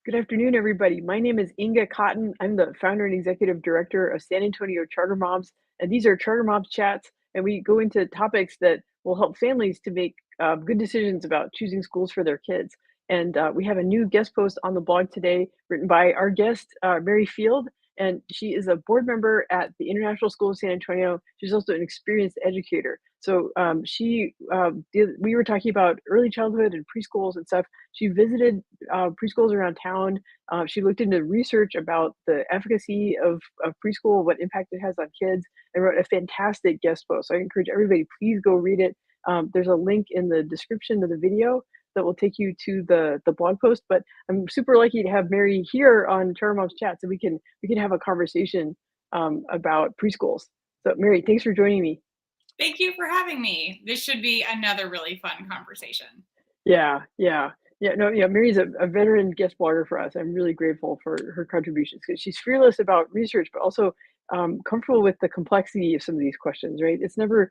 Good afternoon, everybody. My name is Inga Cotton. I'm the founder and executive director of San Antonio Charter Moms, and these are Charter Moms Chats, and we go into topics that will help families to make good decisions about choosing schools for their kids. And we have a new guest post on the blog today written by our guest, Mary Field, and she is a board member at the International School of San Antonio. She's also an experienced educator. So we were talking about early childhood and preschools and stuff. She visited preschools around town. She looked into research about the efficacy of preschool, what impact it has on kids, and wrote a fantastic guest post. So I encourage everybody, please go read it. There's a link in the description of the video that will take you to the blog post. But I'm super lucky to have Mary here on Charter Moms Chat, so we can have a conversation about preschools. So Mary, thanks for joining me. Thank you for having me. This should be another really fun conversation. Yeah. Mary's a veteran guest blogger for us. I'm really grateful for her contributions because she's fearless about research, but also comfortable with the complexity of some of these questions. Right? It's never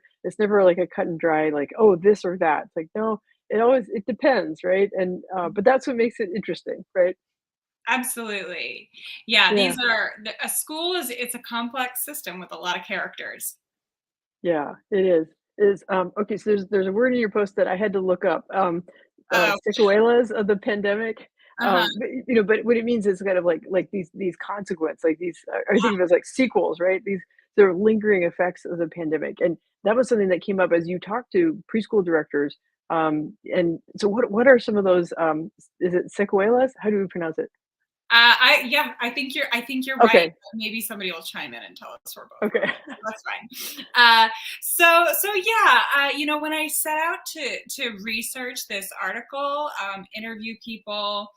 like a cut and dry, like, oh, this or that. It's like, no, it depends, right? And but that's what makes it interesting, right? Absolutely. Yeah, Yeah. a school it's a complex system with a lot of characters. Yeah, it is. Okay, so there's a word in your post that I had to look up. Oh, Sequelas of the pandemic. uh-huh. But what it means is kind of like these consequence, like these. I think of it as like sequels, right? These sort of lingering effects of the pandemic, and that was something that came up as you talked to preschool directors. And so, what are some of those? Is it sequelas? How do we pronounce it? I think you're right. Okay. Maybe somebody will chime in and tell us we're both Okay. wrong. That's fine. So yeah, when I set out to research this article, interview people,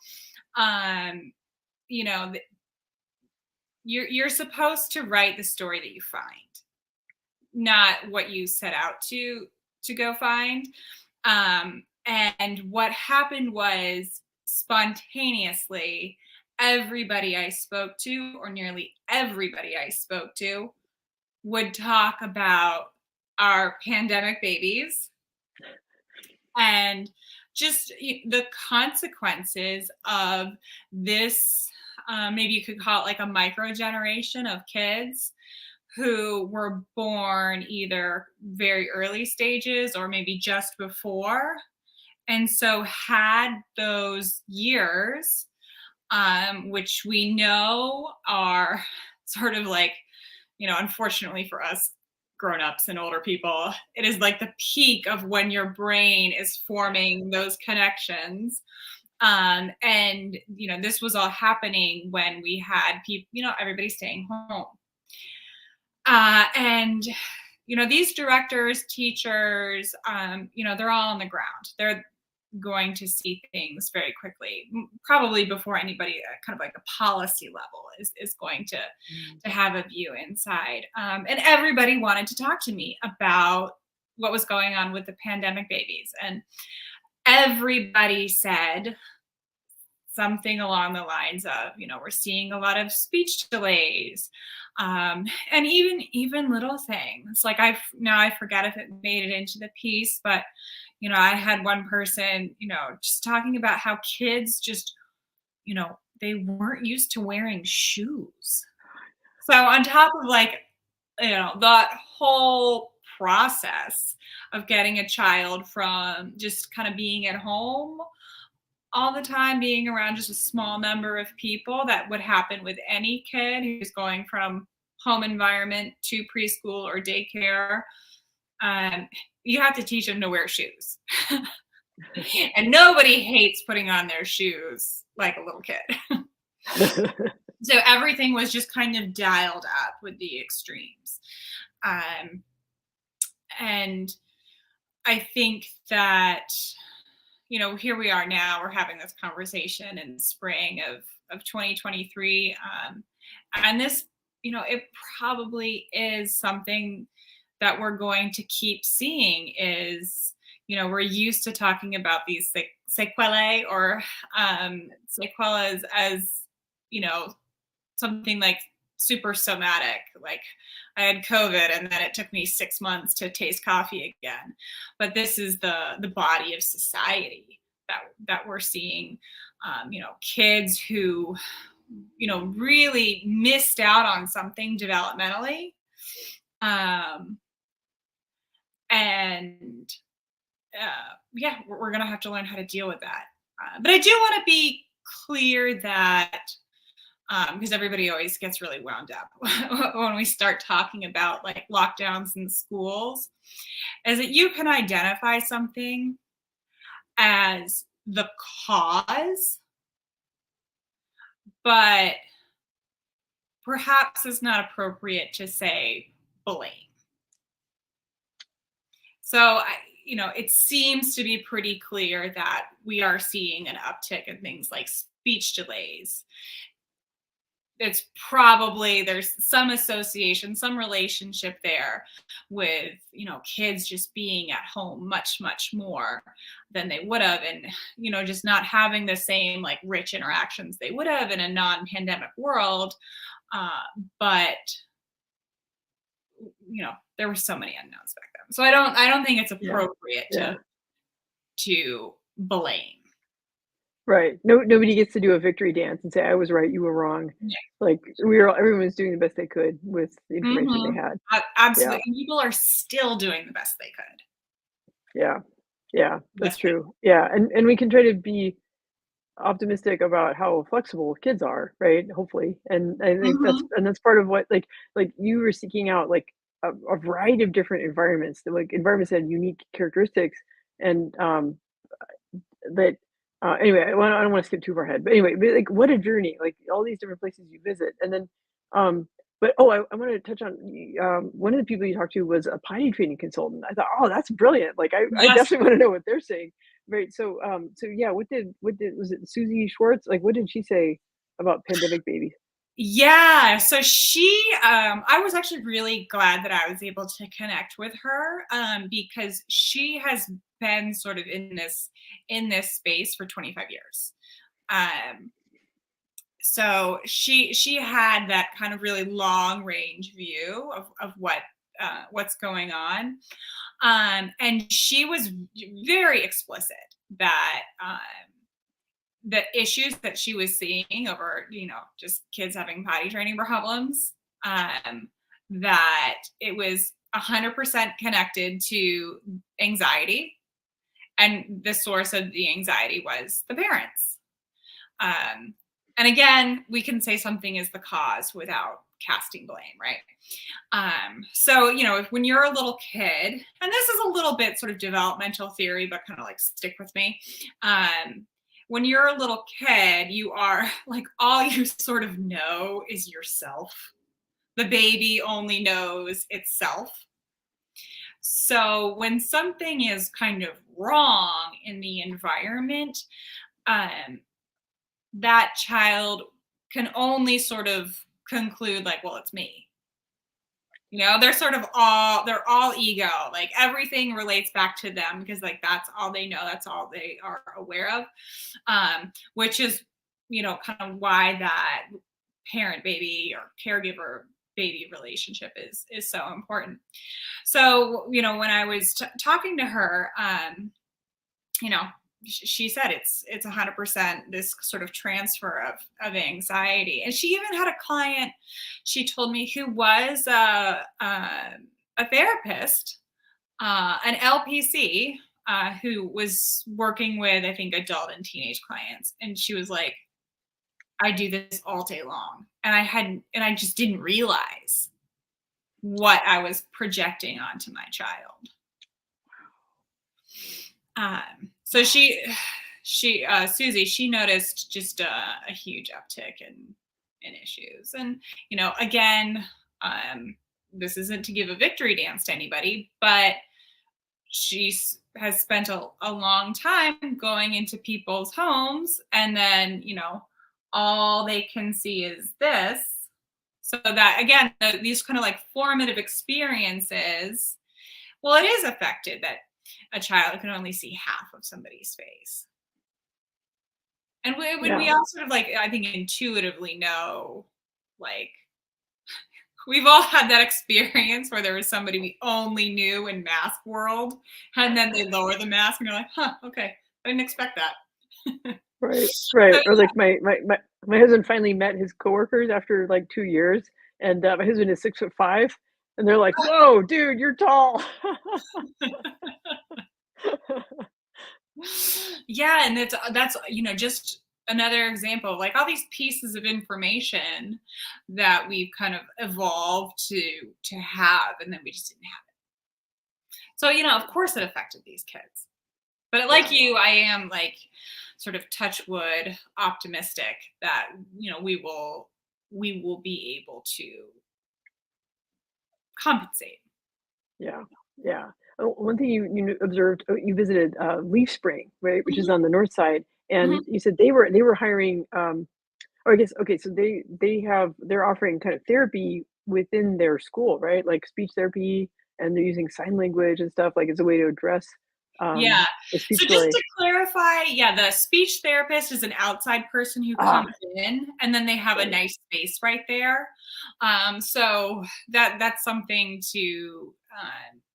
you know, you're supposed to write the story that you find, not what you set out to go find. And what happened was spontaneously, everybody I spoke to, or nearly everybody I spoke to, would talk about our pandemic babies and just the consequences of this. Maybe you could call it like a micro generation of kids who were born either very early stages or maybe just before, and so had those years, which we know are sort of like, unfortunately for us grown-ups and older people, it is like the peak of when your brain is forming those connections. And this was all happening when we had people, everybody staying home. And these directors, teachers, they're all on the ground. They're going to see things very quickly, probably before anybody kind of like a policy level is going to have a view inside. And everybody wanted to talk to me about what was going on with the pandemic babies. And everybody said something along the lines of, we're seeing a lot of speech delays, and even little things like I forget if it made it into the piece, but I had one person, just talking about how kids just, they weren't used to wearing shoes. So on top of like, that whole process of getting a child from just kind of being at home all the time, being around just a small number of people, that would happen with any kid who's going from home environment to preschool or daycare. You have to teach them to wear shoes. And nobody hates putting on their shoes like a little kid. So everything was just kind of dialed up with the extremes. And I think that, here we are now, we're having this conversation in spring of 2023. And this, it probably is something that we're going to keep seeing is, we're used to talking about these sequelae or sequelas as, something like super somatic. Like I had COVID and then it took me 6 months to taste coffee again. But this is the body of society that we're seeing kids who, really missed out on something developmentally. And yeah, we're going to have to learn how to deal with that. But I do want to be clear that because everybody always gets really wound up when we start talking about like lockdowns in schools, is that you can identify something as the cause, but perhaps it's not appropriate to say blame. So, it seems to be pretty clear that we are seeing an uptick in things like speech delays. It's probably there's some association, some relationship there with, kids just being at home much, much more than they would have. And, just not having the same like rich interactions they would have in a non-pandemic world. But there were so many unknowns back then. So I don't think it's Yeah. appropriate Yeah. to blame. Right. Nobody gets to do a victory dance and say, "I was right, you were wrong." Yeah. Like, everyone was doing the best they could with the information they had. Yeah. Absolutely. People are still doing the best they could. Yeah. Yeah, that's Best they true. Yeah, and we can try to be optimistic about how flexible kids are, right? Hopefully, and I think Mhm. that's part of what like you were seeking out like a variety of different environments, that like environments that had unique characteristics, and that anyway, I don't want to skip too far ahead, but anyway, but like what a journey, like all these different places you visit, and then but oh, I want to touch on one of the people you talked to was a potty training consultant. I thought, oh, that's brilliant. Like I Yes. definitely want to know what they're saying. Right. So so yeah, what did was it Susie Schwartz? Like what did she say about pandemic babies? Yeah. So I was actually really glad that I was able to connect with her because she has been sort of in this space for 25 years. Um, so she had that kind of really long range view of what's going on. And she was very explicit that the issues that she was seeing over, just kids having potty training problems, that it was 100% connected to anxiety. And the source of the anxiety was the parents. Um, and again, we can say something is the cause without casting blame, right? So, when you're a little kid, and this is a little bit sort of developmental theory, but kind of like stick with me. When you're a little kid, you are like, all you sort of know is yourself. The baby only knows itself. So when something is kind of wrong in the environment, um, that child can only sort of conclude like, well, it's me. They're all ego. Like everything relates back to them because like that's all they know, that's all they are aware of. Which is, kind of why that parent baby or caregiver baby relationship is so important. So, when I was talking to her, you know, she said it's 100% this sort of transfer of anxiety. And she even had a client, she told me, who was a therapist, an LPC, who was working with, I think, adult and teenage clients. And she was like, I do this all day long. And I just didn't realize what I was projecting onto my child. So Susie, she noticed just a huge uptick in issues. And, again, this isn't to give a victory dance to anybody, but she has spent a long time going into people's homes, and then, all they can see is this. So that, again, these kind of like formative experiences, well, it is affected that a child can only see half of somebody's face. And when we Yeah. all sort of like, I think, intuitively know, like, we've all had that experience where there was somebody we only knew in mask world, and then they lower the mask and you're like, huh, okay, I didn't expect that. Right, right. So Or like my husband finally met his coworkers after like 2 years, and, my husband is 6'5", and they're like, "Whoa, dude, you're tall." yeah, and that's just another example of like all these pieces of information that we've kind of evolved to have, and then we just didn't have it. So of course it affected these kids. But like Yeah, you, I am like sort of touch wood optimistic that we will be able to compensate. yeah, yeah. Oh, one thing you observed, you visited, Leaf Spring, right, which is Mhm, on the north side, mhm. and you said they were hiring, or I guess okay, so they're offering kind of therapy within their school, right? Like speech therapy, and they're using sign language and stuff, like, as a way to address, Yeah. the speech So just delay. to clarify, yeah, the speech therapist is an outside person who Ah, comes in, and then they have a right. nice space right there. So that's something to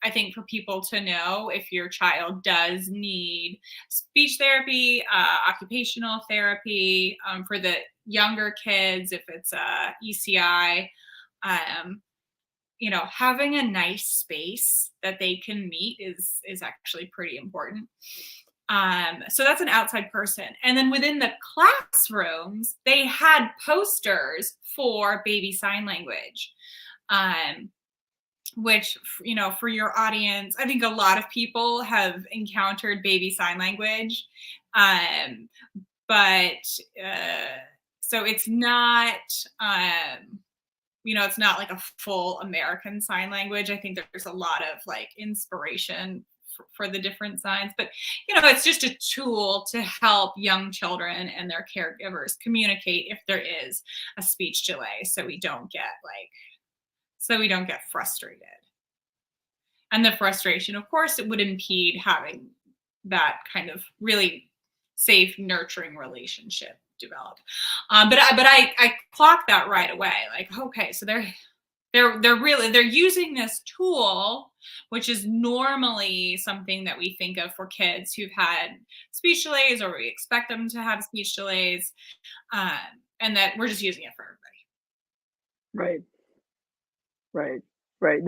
I think for people to know if your child does need speech therapy, occupational therapy, for the younger kids, if it's ECI. Um, having a nice space that they can meet is actually pretty important. So that's an outside person. And then within the classrooms, they had posters for baby sign language. Um, which for your audience, I think a lot of people have encountered baby sign language. Um, but so it's not like a full American sign language. I think there's a lot of like inspiration for the different signs, but it's just a tool to help young children and their caregivers communicate if there is a speech delay, so we don't get frustrated. And the frustration, of course, it would impede having that kind of really safe, nurturing relationship develop. But I clocked that right away. Like, okay, so they're using this tool, which is normally something that we think of for kids who've had speech delays, or we expect them to have speech delays, um, and that we're just using it for everybody. Right, right, right.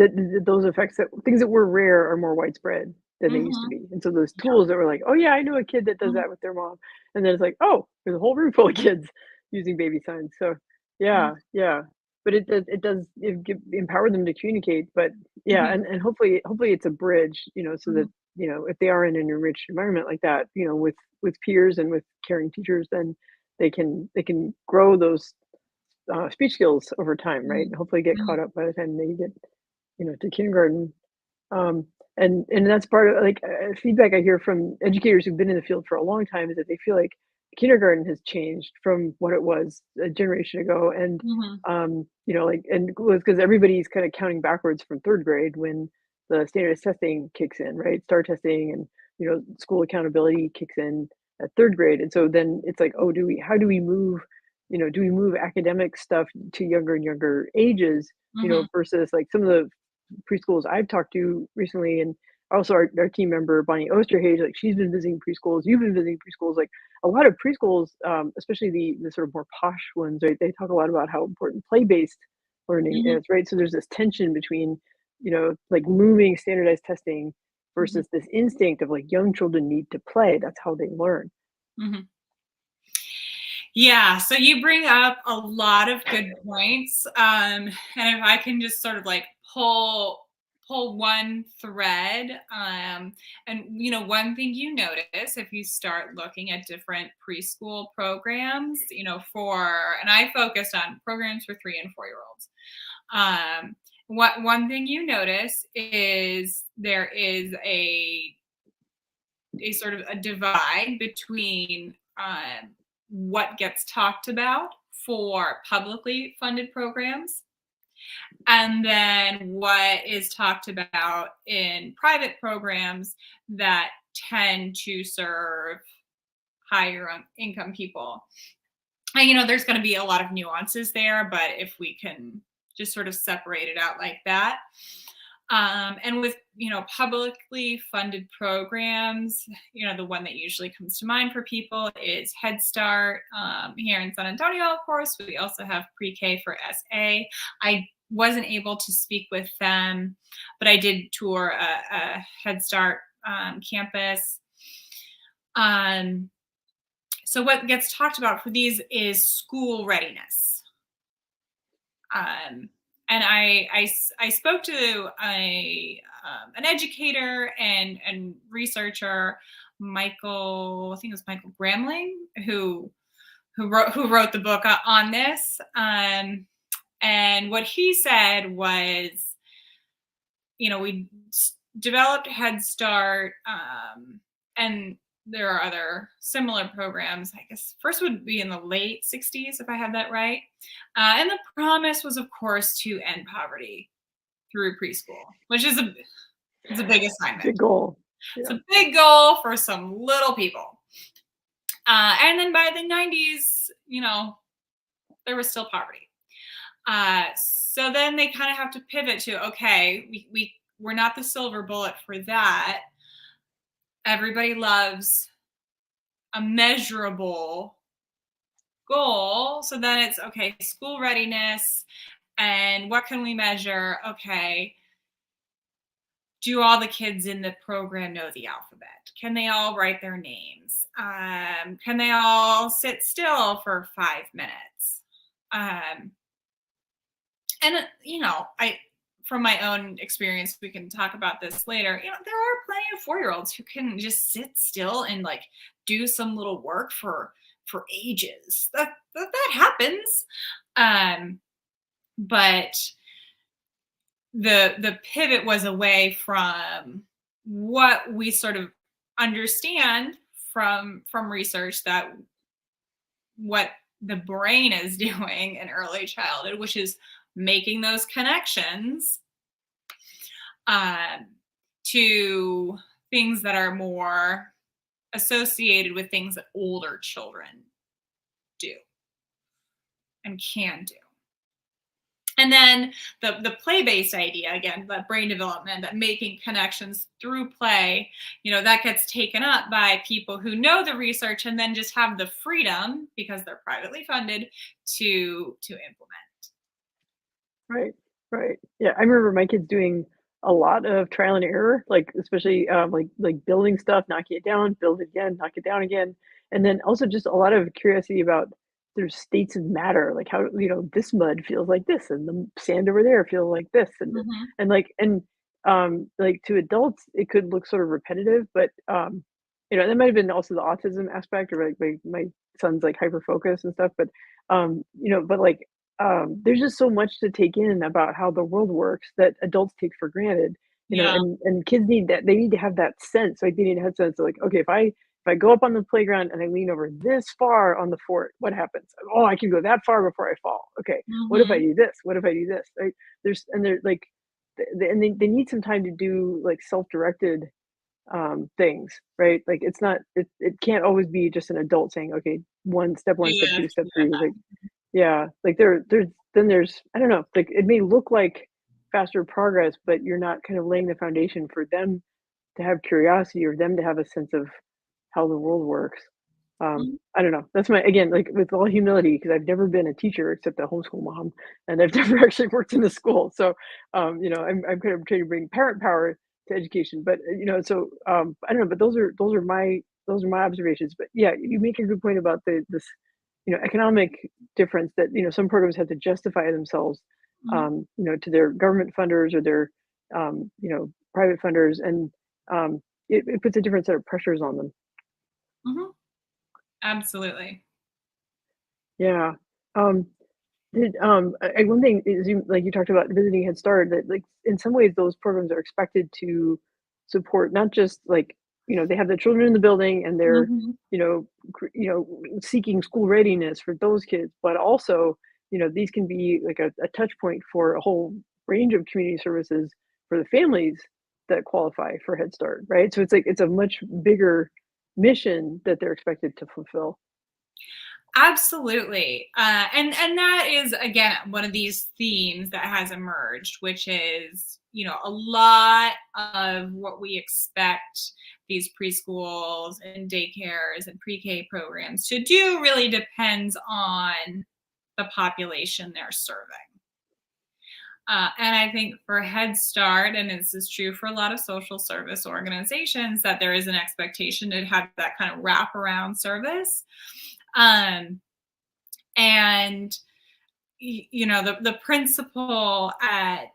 Those effects, that things that were rare are more widespread than they used to Hmm. be, and so those Yeah. tools that were like, "Oh, yeah, I know a kid that does Mhm. that with their mom," and then it's like, "Oh, there's a whole room full of kids using baby signs." So, Mhm. yeah, yeah. But it empower them to communicate, but yeah, Mhm. and hopefully it's a bridge, so that, Mhm. if they are in an enriched environment like that, with peers and with caring teachers, then they can grow those, speech skills over time, right? Mhm. Hopefully get Mhm. caught up by the time they get, to kindergarten. And that's part of like, feedback I hear from educators who've been in the field for a long time, is that they feel like kindergarten has changed from what it was a generation ago, and Mhm. like, and because everybody's kind of counting backwards from third grade when the standardized testing kicks in, right? Star testing and school accountability kicks in at third grade, and so then it's like, oh, do we move academic stuff to younger and younger ages, Mhm. versus like some of the preschools I've talked to recently, and also our team member Bonnie Osterhage, like she's been visiting preschools, you've been visiting preschools, like a lot of preschools, especially the sort of more posh ones, right? They talk a lot about how important play-based learning Mhm. is, right? So there's this tension between, like moving standardized testing Mhm. versus this instinct of like young children need to play. That's how they learn. Mhm. Yeah, so you bring up a lot of good points. And if I can just sort of like pull one thread, and one thing you notice if you start looking at different preschool programs, and I focused on programs for 3 and 4 year olds. What one thing you notice is there is a sort of a divide between what gets talked about for publicly funded programs and then what is talked about in private programs that tend to serve higher income people. And there's going to be a lot of nuances there, but if we can just sort of separate it out like that. And with, publicly funded programs, the one that usually comes to mind for people is Head Start. Here in San Antonio, of course, we also have Pre-K for SA. I wasn't able to speak with them, but I did tour a Head Start campus. So what gets talked about for these is school readiness. And I spoke to an educator and researcher, Michael, I think it was Michael Gramling, who wrote the book on this. And what he said was, we developed Head Start, and there are other similar programs. I guess first would be in the late 60s, if I have that right. And the promise was, of course, to end poverty through preschool, which is a big assignment. Big goal. It's a big goal for some little people. And then by the 90s, there was still poverty. So then they kind of have to pivot to, okay, we're not the silver bullet for that. Everybody loves a measurable goal. So then it's, okay, school readiness. And what can we measure? Okay, do all the kids in the program know the alphabet? Can they all write their names? Can they all sit still for 5 minutes? And, from my own experience, we can talk about this later. There are plenty of 4-year-olds who can just sit still and do some little work for ages. That happens. But the pivot was away from what we sort of understand from research, that what the brain is doing in early childhood, which is making those connections to things that are more associated with things that older children do and can do. And then the play-based idea, again, that brain development, that making connections through play, that gets taken up by people who know the research and then just have the freedom, because they're privately funded, to implement. Right. Yeah, I remember my kids doing a lot of trial and error, especially like building stuff, knocking it down, build it again, knock it down again, and then also just a lot of curiosity about there's states of matter, like how this mud feels like this, and the sand over there feels like this, Mm-hmm. and to adults it could look sort of repetitive, but that might have been also the autism aspect, or my son's hyper focused and stuff, but there's just so much to take in about how the world works that adults take for granted, Yeah. and kids need that. They need to have that sense. They need to have sense of okay, if I go up on the playground and I lean over this far on the fort, what happens? Oh, I can go that far before I fall. Okay, what if I Mm-hmm. do this? What if I do this? Right? They're they need some time to do self-directed things, right? It's not, it can't always be just an adult saying, okay, step Do one, step this, two, step do three. that. Yeah, there's I don't know, it may look like faster progress, but you're not kind of laying the foundation for them to have curiosity, or them to have a sense of how the world works. Mhm. I don't know. That's my, again, with all humility, because I've never been a teacher except a homeschool mom, and I've never actually worked in a school. So, I'm kind of trying to bring parent power to education. But I don't know. But those are my observations. But yeah, you make a good point about this economic difference, that some programs have to justify themselves, Mhm. to their government funders, or their private funders, and it puts a different set of pressures on them. Mhm. Absolutely. Yeah. Um, one thing is, you talked about visiting Head Start, that in some ways those programs are expected to support not just they have the children in the building, and they're Mhm. seeking school readiness for those kids, but also these can be a touch point for a whole range of community services for the families that qualify for Head Start, right? So it's a much bigger mission that they're expected to fulfill. Absolutely. And that is, again, one of these themes that has emerged, which is, a lot of what we expect these preschools and daycares and pre-K programs to do really depends on the population they're serving. And I think for Head Start, and this is true for a lot of social service organizations, that there is an expectation to have that kind of wraparound service. And the principal at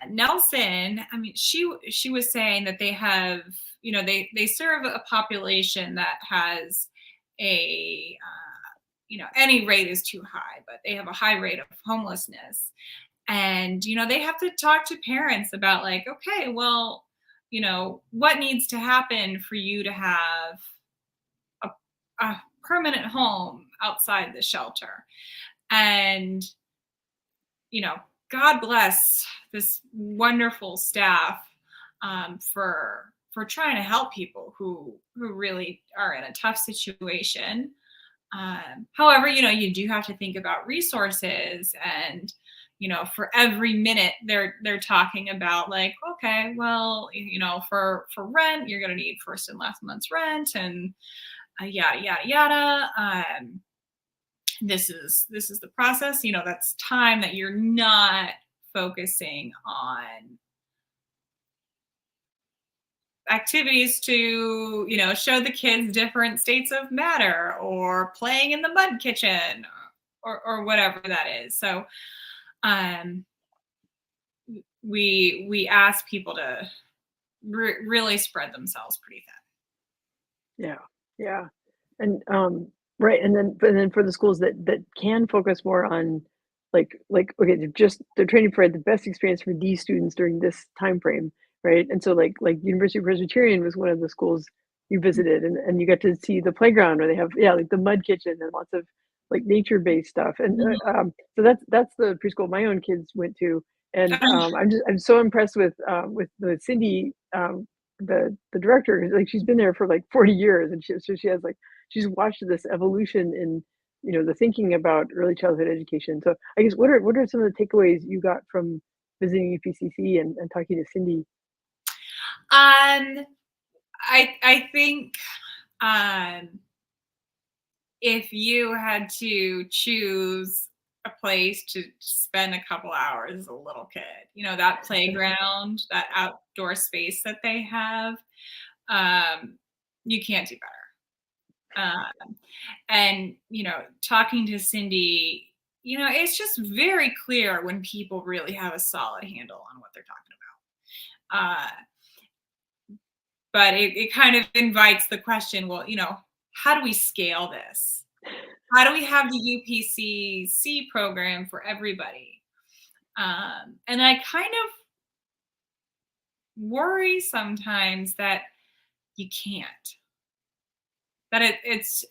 Nelson, I mean, she was saying that they have, they serve a population that has a any rate is too high, but they have a high rate of homelessness. And they have to talk to parents about, like, okay, well, what needs to happen for you to have a, a permanent home outside the shelter. And God bless this wonderful staff, for trying to help people who really are in a tough situation. However, you do have to think about resources, and for every minute they're talking about, like, okay, well, for rent, you're going to need first and last month's rent, and yada yada yada. This is the process. That's time that you're not focusing on activities to show the kids different states of matter, or playing in the mud kitchen, or whatever that is. So we ask people to really spread themselves pretty thin. Yeah, yeah, and right, and then for the schools that can focus more on, like okay, they're training for the best experience for these students during this time frame, right? And so like University Presbyterian was one of the schools you visited, and you got to see the playground where they have, yeah, like the mud kitchen and lots of like nature based stuff, and so that's the preschool my own kids went to, and I'm so impressed with the Cindy. The director, like, she's been there for like 40 years, and she has, like, she's watched this evolution in the thinking about early childhood education. So I guess what are some of the takeaways you got from visiting UPCC and talking to Cindy? Um, I think, um, if you had to choose a place to spend a couple hours as a little kid, that playground, that outdoor space that they have, you can't do better. And talking to Cindy, it's just very clear when people really have a solid handle on what they're talking about. But it kind of invites the question, well, how do we scale this? How do we have the UPCC program for everybody? And I kind of worry sometimes that you can't. That it's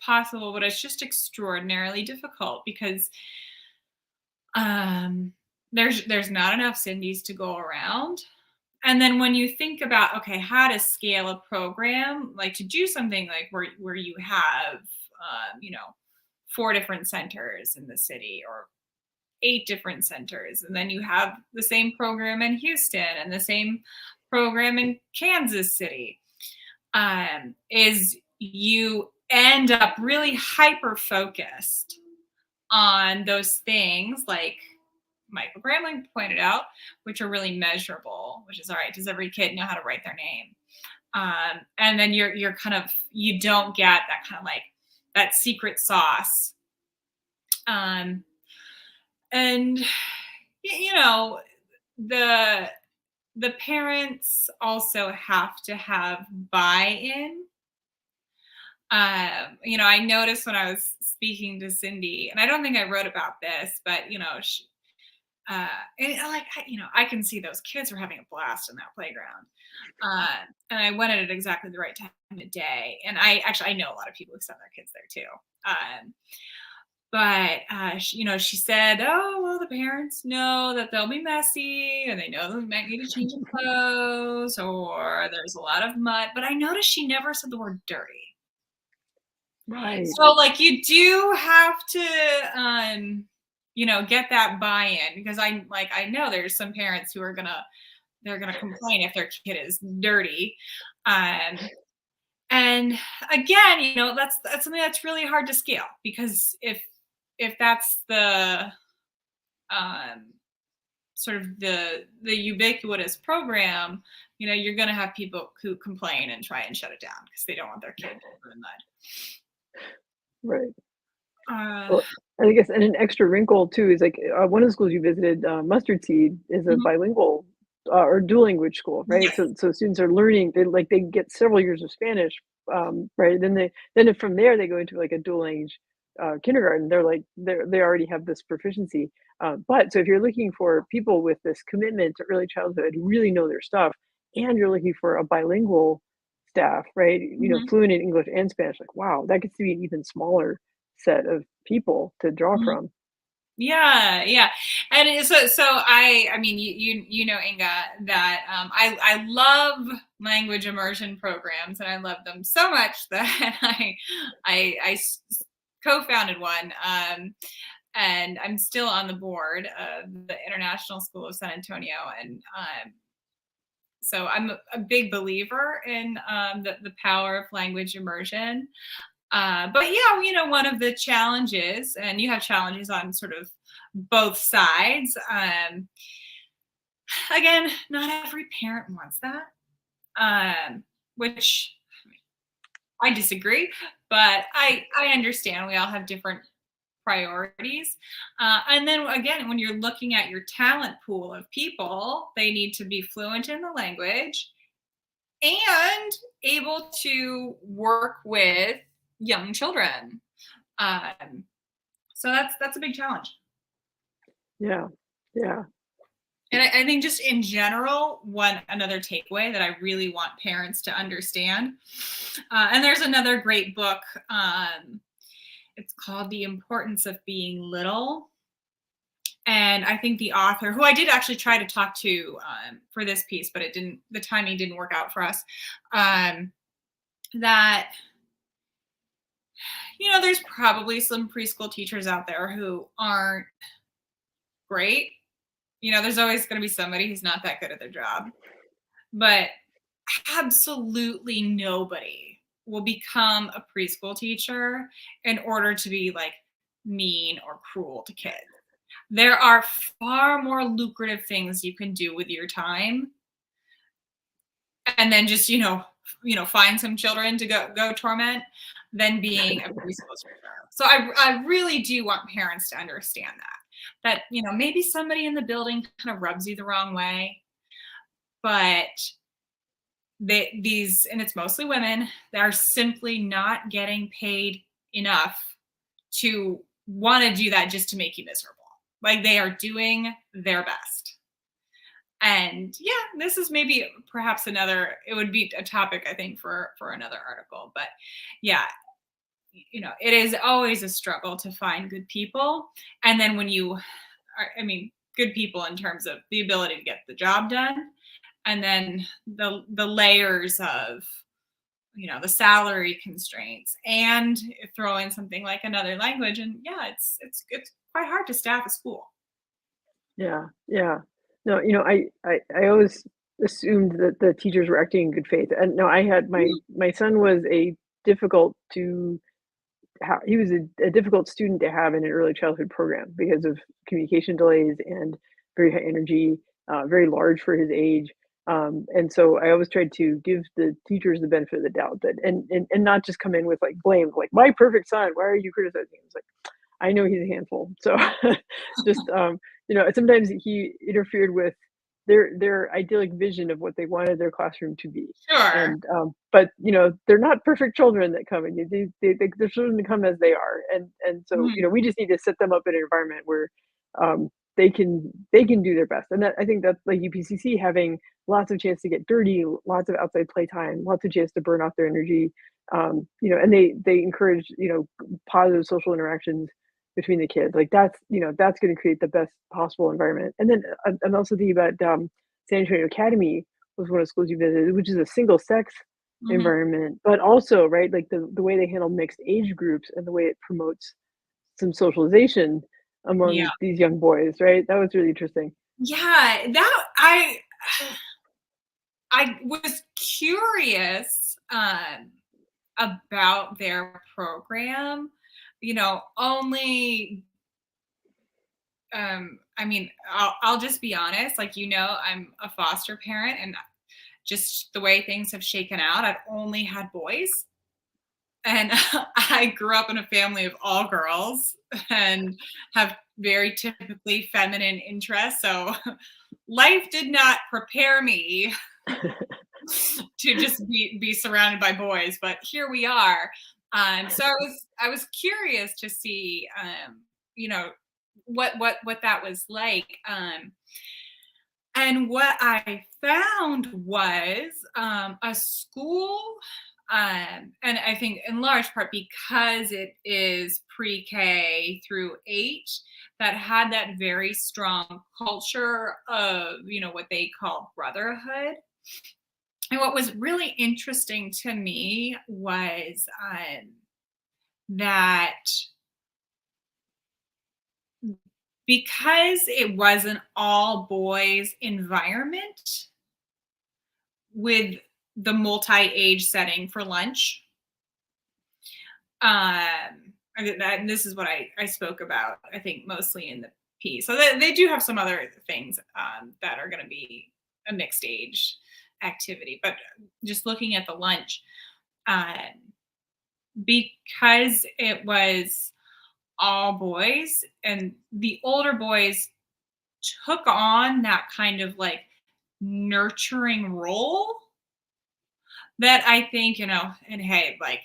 possible, but it's just extraordinarily difficult, because there's not enough Cindy's to go around. And then when you think about, okay, how to scale a program, like to do something like where you have, 4 different centers in the city, or 8 different centers, and then you have the same program in Houston and the same program in Kansas City, is you end up really hyper focused on those things, like Michael Gramling pointed out, which are really measurable, which is, all right, does every kid know how to write their name? And then you're kind of, you don't get that kind of like that secret sauce. And the parents also have to have buy-in. I noticed when I was speaking to Cindy, and I don't think I wrote about this, but she, and I can see those kids were having a blast in that playground. And I went at it exactly the right time of day. And I know a lot of people who send their kids there too. But she said, oh, well, the parents know that they'll be messy, and they know they might need to change of clothes, or there's a lot of mud. But I noticed she never said the word dirty. Right. So, like, you do have to, get that buy-in, because I know there's some parents who are they're gonna complain if their kid is dirty. Um, and again, that's something that's really hard to scale, because if that's the um, sort of the ubiquitous program, you're gonna have people who complain and try and shut it down because they don't want their kid in the mud. Right. Uh, Well, and I guess and an extra wrinkle too is like, one of the schools you visited, Mustard Seed is a mhm. bilingual, or dual language school, right? Yes. So students are learning, they get several years of Spanish, right? Then if from there they go into like a dual language, kindergarten, they already have this proficiency. But so if you're looking for people with this commitment to early childhood, who really know their stuff, and you're looking for a bilingual staff, right? Mhm, Fluent in English and Spanish, like, wow, that gets to be an even smaller set of people to draw mhm. from. Yeah, yeah, and so I mean, you know, Inga, that I love language immersion programs, and I love them so much that I co-founded one, and I'm still on the board of the International School of San Antonio, and so I'm a big believer in the power of language immersion. But yeah, one of the challenges, and you have challenges on sort of both sides. Again, not every parent wants that, which I disagree, but I understand we all have different priorities. And then again, when you're looking at your talent pool of people, they need to be fluent in the language and able to work with young children. Um, so that's a big challenge. Yeah. Yeah. And I think just in general, one another takeaway that I really want parents to understand. And there's another great book. It's called The Importance of Being Little. And I think the author, who I did actually try to talk to for this piece, but the timing didn't work out for us. Um, that there's probably some preschool teachers out there who aren't great. There's always going to be somebody who's not that good at their job, but absolutely nobody will become a preschool teacher in order to be like mean or cruel to kids. There are far more lucrative things you can do with your time, and then just find some children to go torment, than being a preschool teacher. So I really do want parents to understand that maybe somebody in the building kind of rubs you the wrong way, but these, and it's mostly women, they are simply not getting paid enough to want to do that just to make you miserable. Like, they are doing their best. And yeah, this is maybe perhaps it would be a topic, I think, for another article. But yeah, it is always a struggle to find good people. And then when you I mean, good people in terms of the ability to get the job done, and then the layers of the salary constraints, and throw in something like another language, and yeah, it's quite hard to staff a school. Yeah. Yeah. No, I always assumed that the teachers were acting in good faith. And no, I had my son was a difficult to he was a difficult student to have in an early childhood program because of communication delays and very high energy, very large for his age. And so I always tried to give the teachers the benefit of the doubt, that and not just come in with like blame, like my perfect son, why are you criticizing him? It's like, I know he's a handful. So just sometimes he interfered with their idyllic vision of what they wanted their classroom to be. Sure. And but they're not perfect children that come in. They're children that come as they are. And so Mhm. we just need to set them up in an environment where they can do their best. And I think that's like UPCC having lots of chance to get dirty, lots of outside playtime, lots of chance to burn off their energy. And they encourage positive social interactions between the kids. Like that's going to create the best possible environment. And then I'm also thinking about San Antonio Academy was one of the schools you visited, which is a single sex Mhm. environment, but also, right, like the way they handle mixed age groups and the way it promotes some socialization Yeah. among these young boys, right? That was really interesting. Yeah, that I was curious, about their program, only, I mean, I'll just be honest, like, I'm a foster parent, and just the way things have shaken out, I've only had boys. And I grew up in a family of all girls and have very typically feminine interests. So life did not prepare me to just be surrounded by boys, but here we are. So I was curious to see, you know, what that was like. And what I found was, a school, and I think in large part because it is pre-K through 8, that had that very strong culture of, what they call brotherhood. And what was really interesting to me was, that because it was an all boys environment, with the multi-age setting for lunch. And this is what I spoke about, I think, mostly in the piece. So they do have some other things, that are going to be a mixed age activity. But just looking at the lunch, uh, because it was all boys and the older boys took on that kind of like nurturing role, that I think, and hey, like,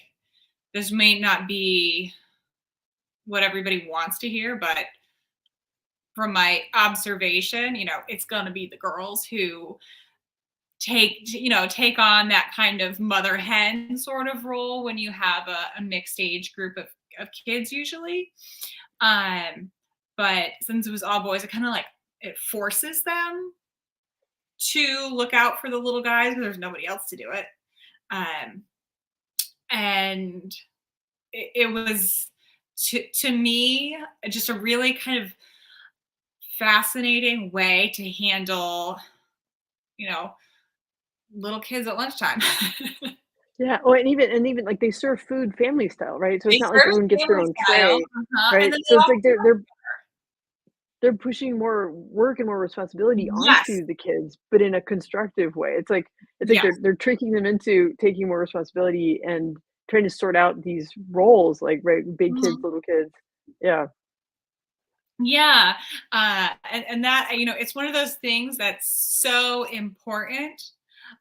this may not be what everybody wants to hear, but from my observation, it's going to be the girls who take on that kind of mother hen sort of role when you have a mixed age group of kids usually. Um, but since it was all boys, it kind of like it forces them to look out for the little guys because there's nobody else to do it. Um, and it was to me just a really kind of fascinating way to handle, you know, little kids at lunchtime. Yeah, oh, and even, like, they serve food family style, right? So They it's not like serve everyone gets their family own style, tray, and right? then they So it's all like they're pushing more work and more responsibility yes, onto the kids, but in a constructive way. It's like yes, they're tricking them into taking more responsibility and trying to sort out these roles, like, right, big kids, mhm. little kids. Yeah, Yeah, and that, it's one of those things that's so important,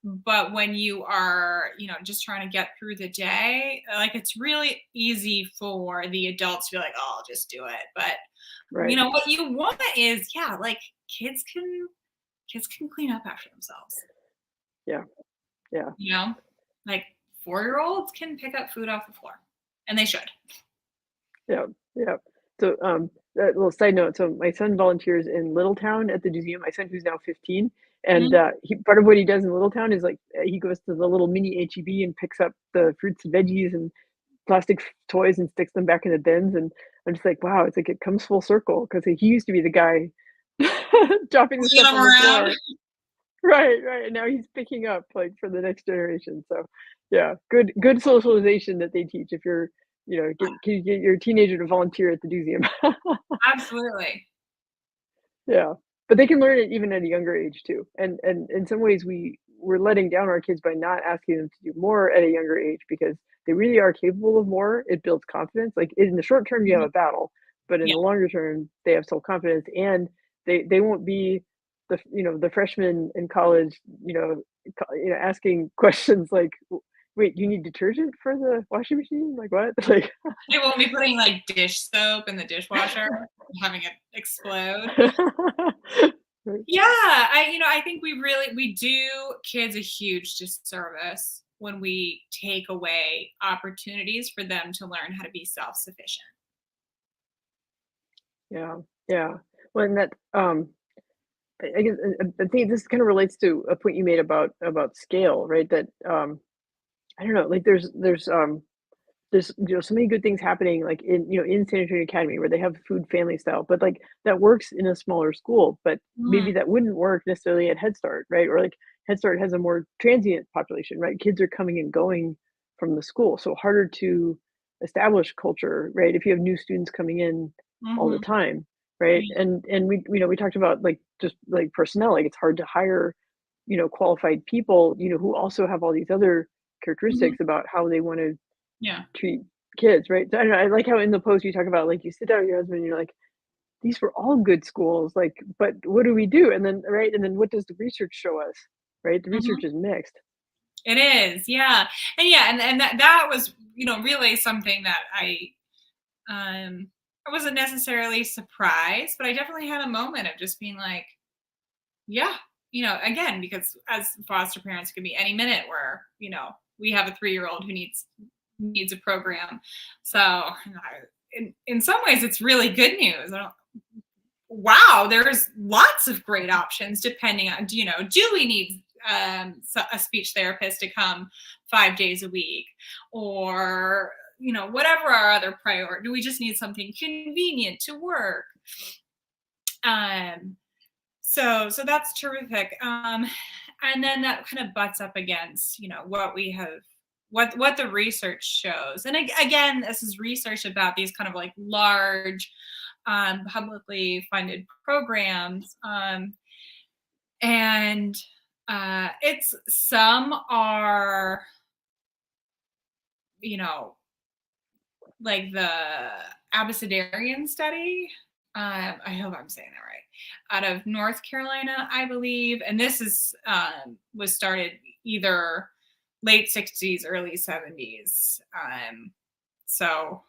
but when you are, just trying to get through the day, like, it's really easy for the adults to be like, "Oh, I'll just do it," but, right. what you want is, yeah, like, kids can clean up after themselves, Yeah, yeah. you know? Like, 4-year-olds can pick up food off the floor, and they should. Yeah, yeah. So, a little side note, so my son volunteers in Littletown at the museum, my son who's now 15, and, Mhm. he part of what he does in Littletown is, like, he goes to the little mini HEB and picks up the fruits and veggies and plastic toys and sticks them back in the bins, and I'm just like, "Wow," it's like it comes full circle because he used to be the guy dropping the Leave stuff them on the around. floor. Right, right, and now he's picking up, like, for the next generation, so, yeah, good socialization that they teach if you're, can you get your teenager to volunteer at the museum? Absolutely. Yeah, but they can learn it even at a younger age too, and in some ways, we're letting down our kids by not asking them to do more at a younger age because they really are capable of more, it builds confidence, like, in the short term, you have Mhm. a battle, but in Yeah. the longer term, they have self-confidence, and they won't be the freshmen in college, asking questions like, "Wait, you need detergent for the washing machine? Like, what?" Like They won't be putting, like, dish soap in the dishwasher and having it explode. Right. Yeah, I think we do kids a huge disservice when we take away opportunities for them to learn how to be self-sufficient. Yeah, yeah. Well, and that, I guess I think this kind of relates to a point you made about scale, right? That I don't know, like there's, so many good things happening, like, in San Antonio Academy where they have food family style, but, like, that works in a smaller school, but Mhm, maybe that wouldn't work necessarily at Head Start, right? Or, like, Head Start has a more transient population, right? Kids are coming and going from the school, so harder to establish culture, right, if you have new students coming in all the mhm, time, right? yeah, And we talked about, like, just, like, personnel, like, it's hard to hire, qualified people, who also have all these other mhm, characteristics about how they wanna yeah. treat kids, right? So I don't know, I like how in the post you talk about, like, you sit down with your husband and you're like, "These were all good schools, like, but what do we do?" And then right, and then what does the research show us, right? The Mhm. research is mixed. It is, yeah. And yeah, and that was, really something that I wasn't necessarily surprised, but I definitely had a moment of just being like, yeah, again, because as foster parents could be any minute where, we have a 3-year-old who needs a program. So, in some ways it's really good news. Wow, there's lots of great options depending on, do we need a speech therapist to come 5 days a week, or whatever our other priority, do we just need something convenient to work? um so that's terrific. And then that kind of butts up against, what we have, what the research shows. And again, this is research about these kind of like large, publicly funded programs. And it's some are, you know, like the Abecedarian study. I hope I'm saying that right. Out of North Carolina, I believe, and this is was started either late '60s, early '70s. So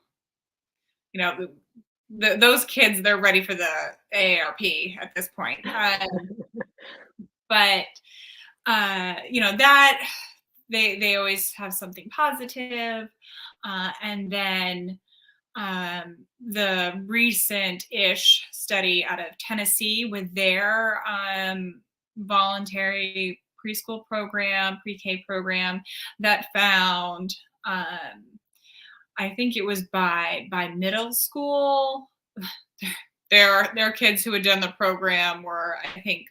those kids, they're ready for the AARP at this point. But that they always have something positive, and then the recent-ish study out of Tennessee with their voluntary preschool program, pre-K program, that found, I think it was by middle school, their kids who had done the program were, I think,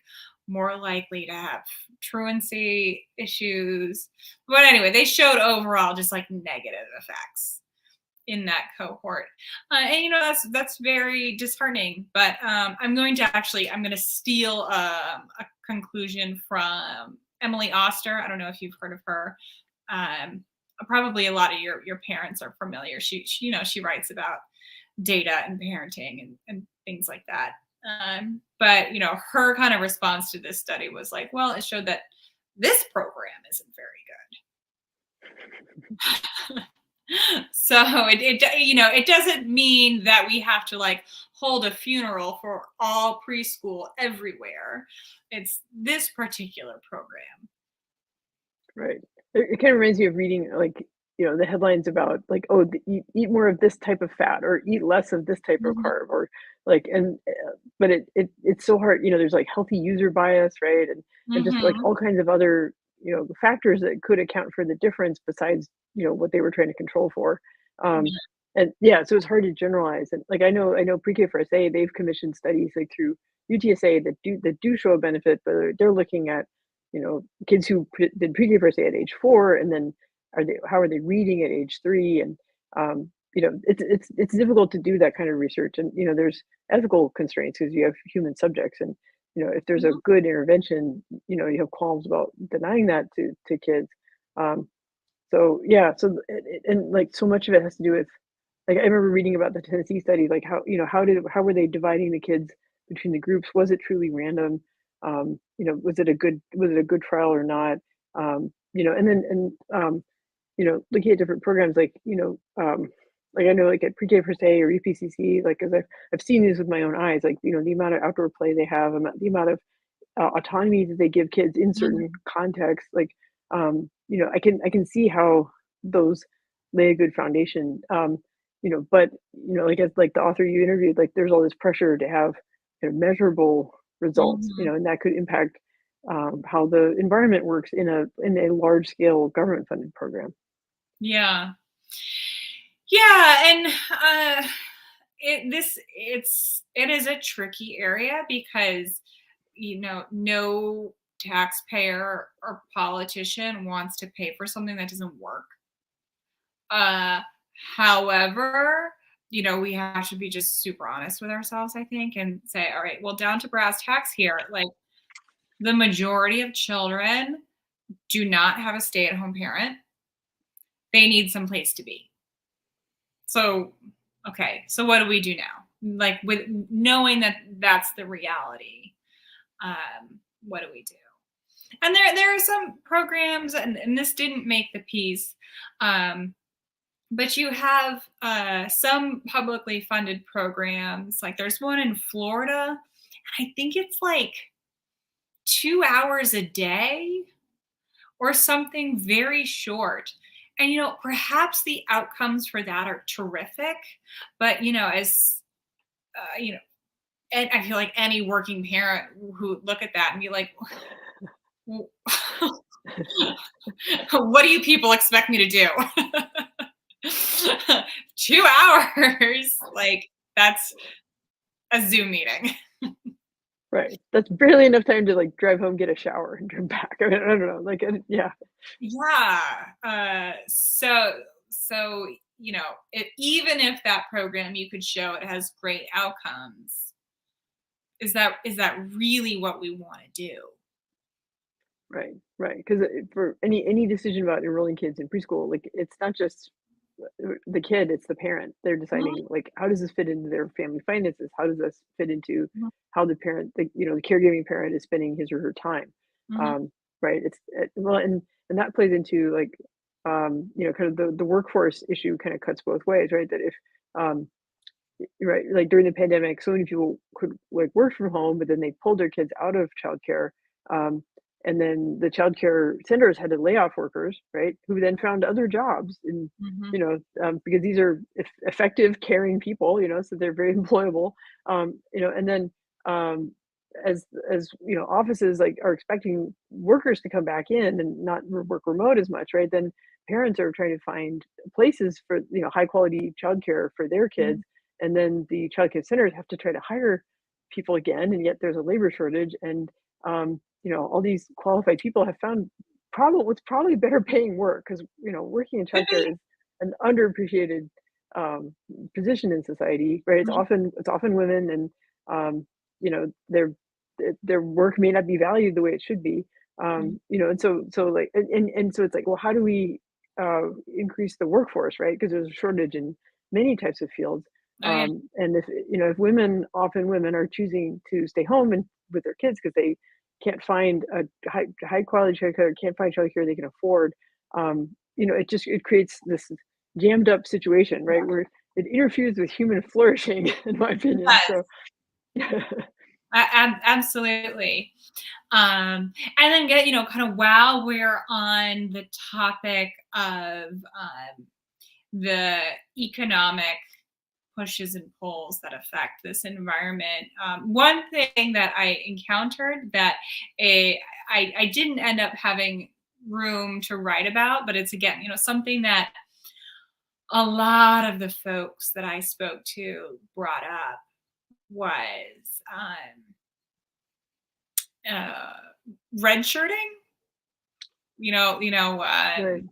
more likely to have truancy issues. But anyway, they showed overall just like negative effects in that cohort. And that's very disheartening. But I'm going to steal a conclusion from Emily Oster. I don't know if you've heard of her. Um, Probably a lot of your parents are familiar. She writes about data and parenting and things like that. But her kind of response to this study was like, well, it showed that this program isn't very good. So it doesn't mean that we have to like hold a funeral for all preschool everywhere. It's this particular program. Right. It kind of reminds me of reading, like, the headlines about, like, "Oh, eat more of this type of fat," or "Eat less of this type of Mhm, carb," or, like, but it's so hard, there's, like, healthy user bias, right? And just, like, mhm, all kinds of other, factors that could account for the difference besides, what they were trying to control for. Um, yeah, and yeah, so it's hard to generalize, and, like, I know Pre-K for SA, they've commissioned studies, like, through UTSA that do show a benefit, but they're looking at, kids who did pre-K first aid at age 4, and then how are they reading at age 3? And it's difficult to do that kind of research, and there's ethical constraints because you have human subjects, and if there's a mhm, good intervention, you have qualms about denying that to kids. Um, so yeah, and like so much of it has to do with, like, I remember reading about the Tennessee study, like how were they dividing the kids between the groups? Was it truly random? Was it a good trial or not? And then looking at different programs, like I know, like at Pre-K per se or EPCC, like, as I've seen these with my own eyes, like, the amount of outdoor play they have, the amount of autonomy that they give kids in mhm, certain contexts, like, I can see how those lay a good foundation. But like, as like the author you interviewed, like, there's all this pressure to have measurable results, mhm. and that could impact how the environment works in a large scale government funded program. Yeah. Yeah, and it is a tricky area because no taxpayer or politician wants to pay for something that doesn't work. Uh, However, we have to be just super honest with ourselves, I think, and say, all right, well, down to brass tacks here, like the majority of children do not have a stay-at-home parent. They need some place to be. So, okay, so what do we do now? Like with knowing that that's the reality, what do we do? And there are some programs, and this didn't make the piece, but you have some publicly funded programs. Like there's one in Florida, and I think it's like 2 hours a day or something very short. And perhaps the outcomes for that are terrific, but as you know, and I feel like any working parent who would look at that and be like, "W- what do you people expect me to do? 2 hours, like that's a Zoom meeting." Right. That's barely enough time to, like, drive home, get a shower, and drive back. I mean, I don't know, like, yeah. Yeah. So even if that program you could show it has great outcomes, is that really what we want to do? Right, right. Because for any decision about enrolling kids in preschool, like, it's not just the kid, it's the parent. They're Mhm, deciding, like, how does this fit into their family finances? How does this fit into mhm, how the caregiving parent is spending his or her time? mhm, Um, right? Well, and that plays into, like, kind of the workforce issue kind of cuts both ways, right? That if, um right, like during the pandemic, so many people could like work from home, but then they pulled their kids out of childcare. Um, and then the childcare centers had to lay off workers, right? Who then found other jobs, and mhm. because these are effective, caring people, so they're very employable. And then um, as offices like are expecting workers to come back in and not work remote as much, right? Then parents are trying to find places for high quality childcare for their kids, Mhm. and then the childcare centers have to try to hire people again, and yet there's a labor shortage, and all these qualified people have found probably what's probably better paying work, because working in childcare is an underappreciated position in society, right? It's Mhm, often women, and um, you know their work may not be valued the way it should be. mhm. And so like and so it's like, well, how do we increase the workforce, right? Because there's a shortage in many types of fields. Oh yeah. And if women are choosing to stay home and with their kids because they can't find a high quality childcare, can't find childcare they can afford, it creates this jammed up situation, right? Where it interferes with human flourishing, in my opinion. Yes, So absolutely. And then kind of while we're on the topic of the economic pushes and pulls that affect this environment. One thing that I encountered that I didn't end up having room to write about, but it's again, something that a lot of the folks that I spoke to brought up was uh, redshirting. right.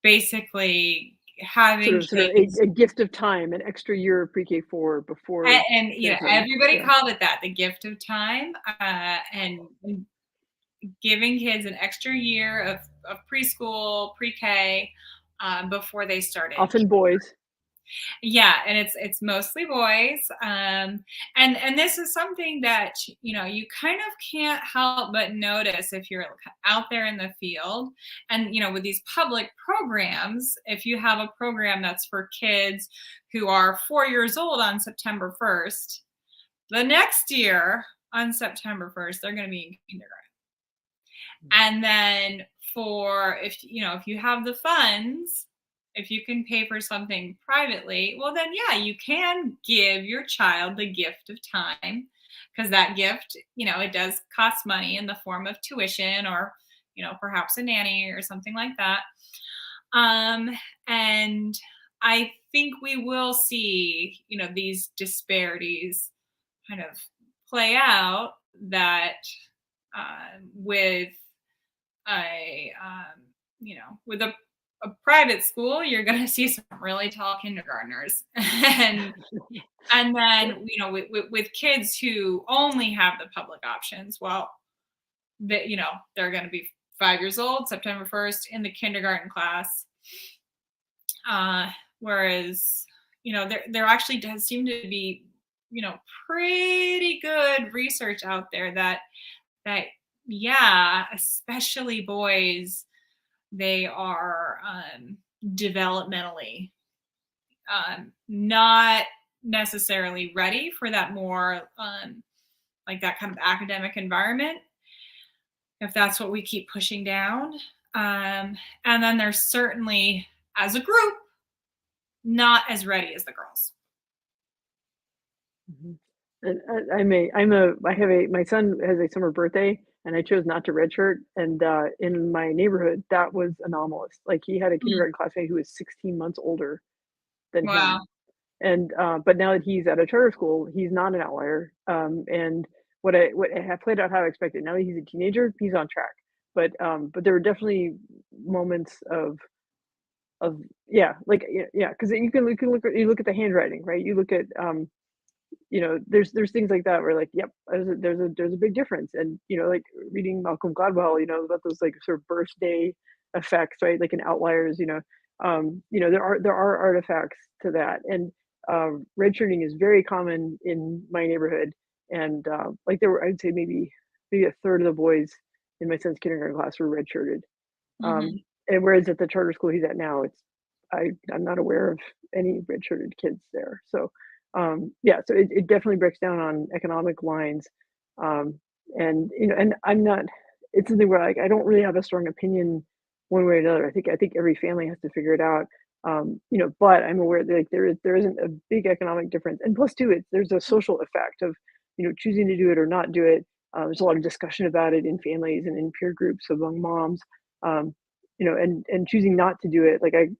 Basically having Sort of a kids. gift of time, an extra year of pre-K4 before And transferring. everybody Yeah. called it that, the gift of time, and giving kids an extra year of preschool, pre-K, before they started. Often boys. Yeah, and it's mostly boys, and this is something that you kind of can't help but notice if you're out there in the field, and with these public programs, if you have a program that's for kids who are 4 years old on September 1st, the next year on September 1st they're going to be in kindergarten. And then for if you have the funds, if you can pay for something privately, well then yeah, you can give your child the gift of time, because that gift, it does cost money in the form of tuition or perhaps a nanny or something like that. Um, and I think we will see, these disparities kind of play out that with with a private school, you're going to see some really tall kindergartners, and then with kids who only have the public options, well, they're going to be 5 years old, September 1st, in the kindergarten class. Whereas, there actually does seem to be, pretty good research out there that yeah, especially boys, they are developmentally not necessarily ready for that more like that kind of academic environment, if that's what we keep pushing down. And then there's certainly, as a group, not as ready as the girls. Mhm. And my son has a summer birthday, and I chose not to redshirt, and, in my neighborhood, that was anomalous. Like, he had a Mm. kindergarten classmate who was 16 months older than him, Wow. and, but now that he's at a charter school, he's not an outlier, and what had played out how I expected. Now that he's a teenager, he's on track, but there were definitely moments of yeah, like, yeah, because you can look at the handwriting, right? You look at, there's things like that where like, yep, there's a big difference. And like reading Malcolm Gladwell, about those like sort of birthday effects, right? Like in Outliers, there are artifacts to that. And redshirting is very common in my neighborhood. And like there were, I'd say maybe a third of the boys in my son's kindergarten class were redshirted. Hmm. And whereas at the charter school he's at now, I'm not aware of any redshirted kids there. So, yeah, so it definitely breaks down on economic lines. Um, and I'm not, it's something where like I don't really have a strong opinion one way or another. I think every family has to figure it out. But I'm aware that like there isn't a big economic difference. And plus too, there's a social effect of, choosing to do it or not do it. There's a lot of discussion about it in families and in peer groups among moms. Um, and choosing not to do it, like I've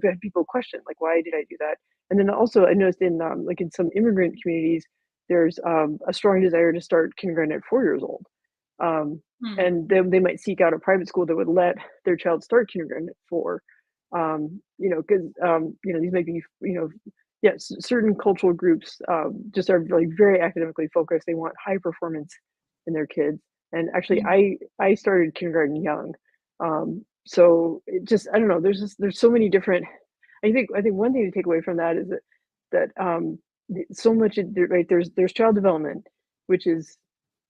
had people question, like, why did I do that? And then also I noticed in like in some immigrant communities, there's a strong desire to start kindergarten at 4 years old. Um, Hmm. and then they might seek out a private school that would let their child start kindergarten at 4. Because these might be, yes, certain cultural groups just are like very academically focused. They want high performance in their kids. And actually, Hmm. I started kindergarten young. So it just, I don't know. There's so many different. I think one thing to take away from that is that so much right, there's child development, which is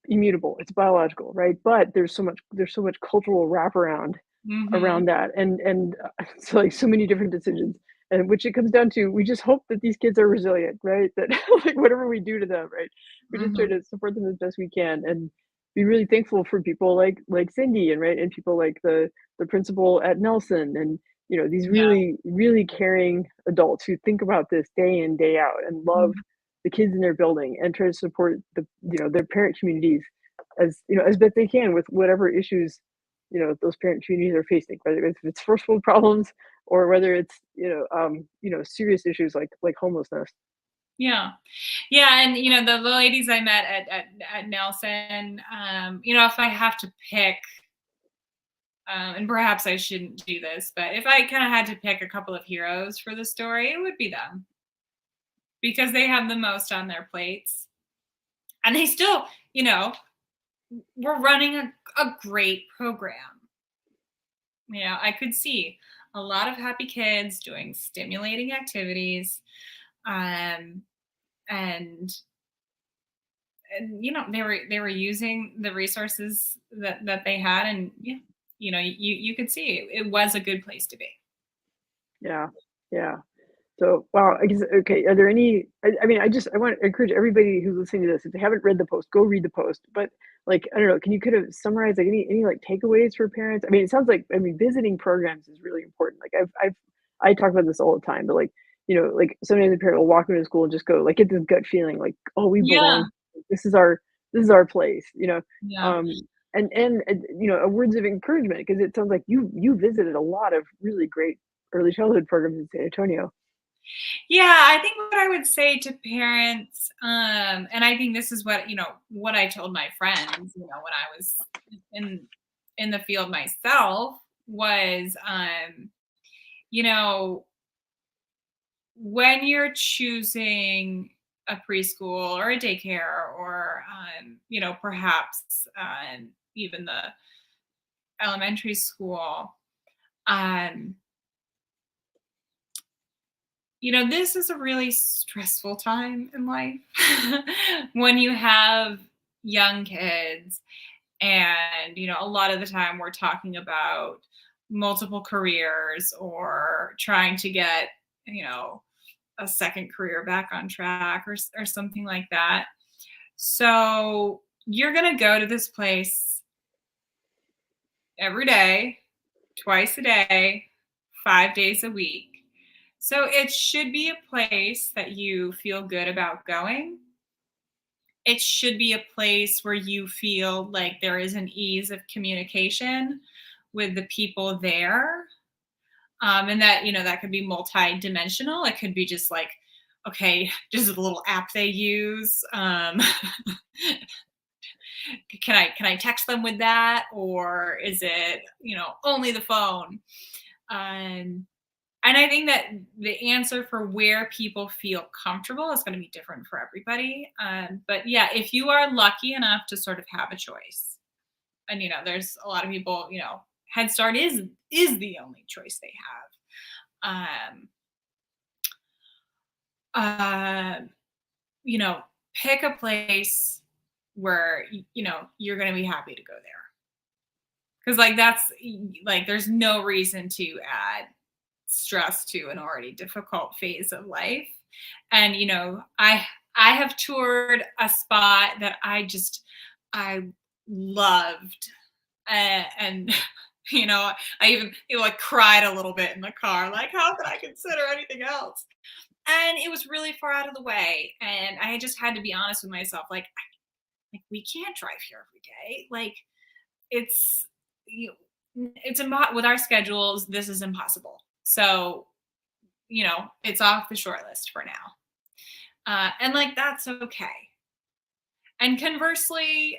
immutable. It's biological, right? But there's so much cultural wraparound Hmm. around that, and so like so many different decisions, and which it comes down to, we just hope that these kids are resilient, right? That like whatever we do to them, right? We just try Hmm. to support them as best we can, and be really thankful for people like Cindy, and right, and people like the principal at Nelson, and these Yeah. really really caring adults who think about this day in day out and love Mhm. the kids in their building and try to support their parent communities as best they can with whatever issues those parent communities are facing, whether it's first world problems or whether it's serious issues like homelessness. Yeah. Yeah. And, the ladies I met at Nelson, if I have to pick, and perhaps I shouldn't do this, but if I kind of had to pick a couple of heroes for the story, it would be them, because they have the most on their plates. And they still, you know, were running a great program. I could see a lot of happy kids doing stimulating activities. Um, and they were using the resources that they had, and yeah, you could see it was a good place to be. Yeah, yeah. So, wow, I guess, okay, are there any, I mean, I want to encourage everybody who's listening to this, if they haven't read the post, go read the post. But like, I don't know, can you kind of summarize like any like takeaways for parents? I mean, it sounds like, I mean, visiting programs is really important. Like I talk about this all the time, but like, like sometimes a parent will walk into school and just go like, get this gut feeling like, oh, we Yeah. belong. This is our place. Yeah. Um, words of encouragement because it sounds like you visited a lot of really great early childhood programs in San Antonio. Yeah, I think what I would say to parents, and I think this is what, what I told my friends, when I was in in the field myself was, you know, when you're choosing a preschool or a daycare or, perhaps even the elementary school, um, this is a really stressful time in life when you have young kids. And, a lot of the time we're talking about multiple careers or trying to get, you know, a second career back on track or something like that. So you're going to go to this place every day, twice a day, 5 days a week. So it should be a place that you feel good about going. It should be a place where you feel like there is an ease of communication with the people there. And that, that could be multi-dimensional. It could be just like, okay, just a little app they use. Can I text them with that? Or is it, only the phone? Um, and I think that the answer for where people feel comfortable is going to be different for everybody. But yeah, if you are lucky enough to sort of have a choice, and there's a lot of people, Head Start is the only choice they have. Uh, Pick a place where you're going to be happy to go there. Because there's no reason to add stress to an already difficult phase of life. And I have toured a spot that I loved, and I even like cried a little bit in the car, like how could I consider anything else? And it was really far out of the way, and I just had to be honest with myself, like we can't drive here every day, like it's you with our schedules, this is impossible. So, it's off the short list for now. And like, that's okay. And conversely,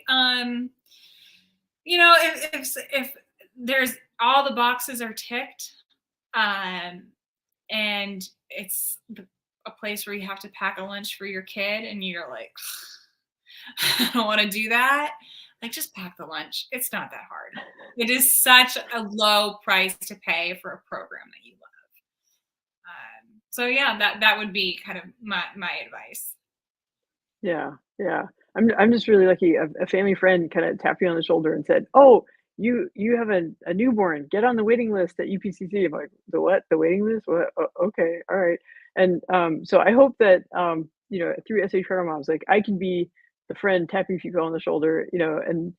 if there's all the boxes are ticked, um, and it's a place where you have to pack a lunch for your kid and you're like, I don't want to do that. Like, just pack the lunch. It's not that hard. It is such a low price to pay for a program that you love. So yeah, that would be kind of my advice. Yeah, yeah. I'm just really lucky. A family friend kind of tapped me on the shoulder and said, "Oh, you have a newborn. Get on the waiting list at UPCC." I'm like, "The what? The waiting list? What? Okay, all right." And so I hope that through SA Charter Moms, like I can be the friend tapping people on the shoulder, and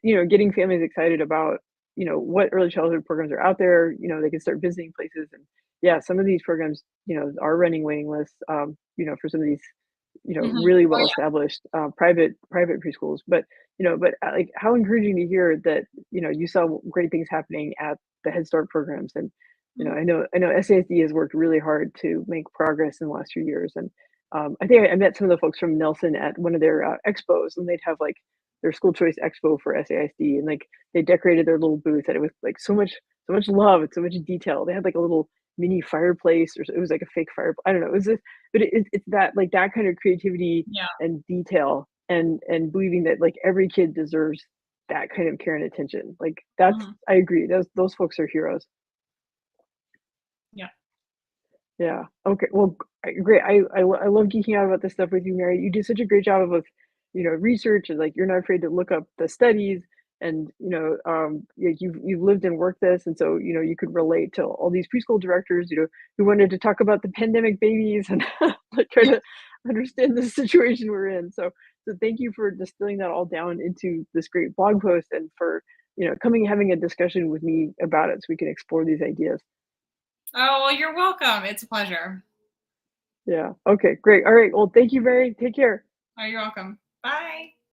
getting families excited about what early childhood programs are out there. They can start visiting places, and yeah, some of these programs are running waiting lists. For some of these Mhm. really Oh well yeah. established private preschools. But like how encouraging to hear that you saw great things happening at the Head Start programs. And Mhm. I know SASD has worked really hard to make progress in the last few years. And I think I met some of the folks from Nelson at one of their expos, and they'd have like their school choice expo for SASD, and like they decorated their little booth, and it was like so much love and so much detail. They had like a little mini fireplace, or it was like a fake fire. I don't know. It was just, but it's that like that kind of creativity Yeah. and detail, and believing that like every kid deserves that kind of care and attention. Like that's Mhm. I agree. Those folks are heroes. Yeah. Yeah. Okay. Well, great. I love geeking out about this stuff with you, Mary. You do such a great job of research, and like you're not afraid to look up the studies, and you've lived and worked this, and so you could relate to all these preschool directors who wanted to talk about the pandemic babies and like try Yeah. to understand the situation we're in. So thank you for distilling that all down into this great blog post, and for coming and having a discussion with me about it so we can explore these ideas. Oh, well, you're welcome. It's a pleasure. Yeah. Okay, great. All right. Well, thank you, Mary. Take care. Oh, you're welcome. Bye.